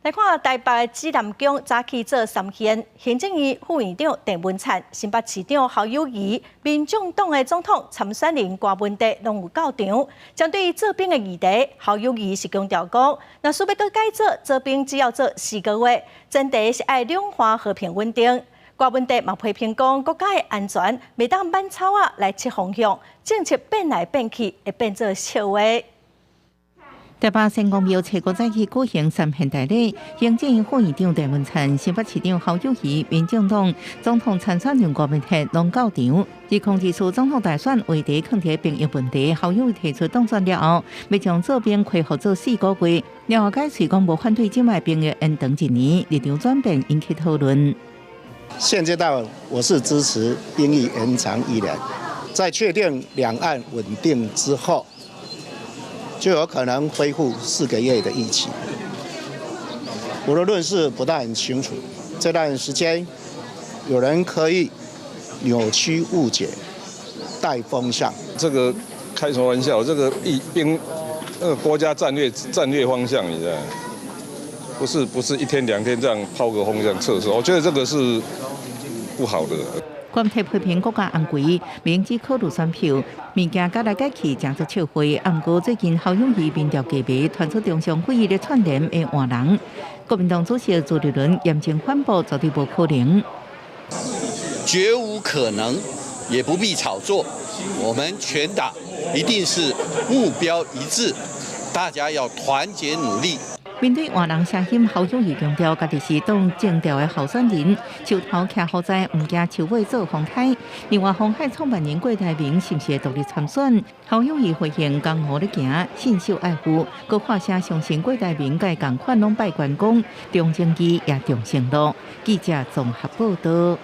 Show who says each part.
Speaker 1: 来看台北的指南宫早起做3件，行政院副院长郑文灿、新北市长侯友宜、民众党的总统参选人郭文德拢有到场。针对做兵的议题，侯友宜是强调讲，若需要搁改做兵只要做4个月，前提是爱两岸和平稳定。郭文德嘛批评讲，国家的安全袂当慢草啊来切方向，政策变来变去会变做笑话。
Speaker 2: 台北成功庙车国早起举行3献大礼，行政院副院长郑文灿、新北市长侯友宜、民众党总统参选人郭文德拢到场。自控制处总统大选话题放伫兵役问题，侯友宜提出当选了后，要将做兵恢复做4个月，了后解释讲无反对境外兵役延长1年，立场转变引起讨论。
Speaker 3: 现阶段我是支持兵役延长1年，在确定两岸稳定之后，就有可能恢复4个月的役期。我的论述不但很清楚，这段时间有人刻意扭曲误解、带风向。
Speaker 4: 这个开什么玩笑？这个国家战略方向，你知道？不是1天2天这样抛个风向测试，我觉得这个是不好的。
Speaker 2: 郭文德批评国家安规，明知考虑选票，物件改来改去，真作笑话。不过最近侯友宜民调价码传出中常会议的串联的换人，国民党主席朱立伦严正反驳，绝对不可能，
Speaker 5: 绝无可能，也不必炒作。我们全党一定是目标一致，大家要团结努力。
Speaker 2: 面对换人声音，侯友宜强调，家己是党政调的候选人，树头徛好在，唔惊树尾做风台。另外，鸿海创办人郭台铭是不是会独立参选？侯友宜回应江湖咧行，信守爱护，佮发声相信郭台铭该共款拢拜关公，重正义也重承诺。记者综合报道。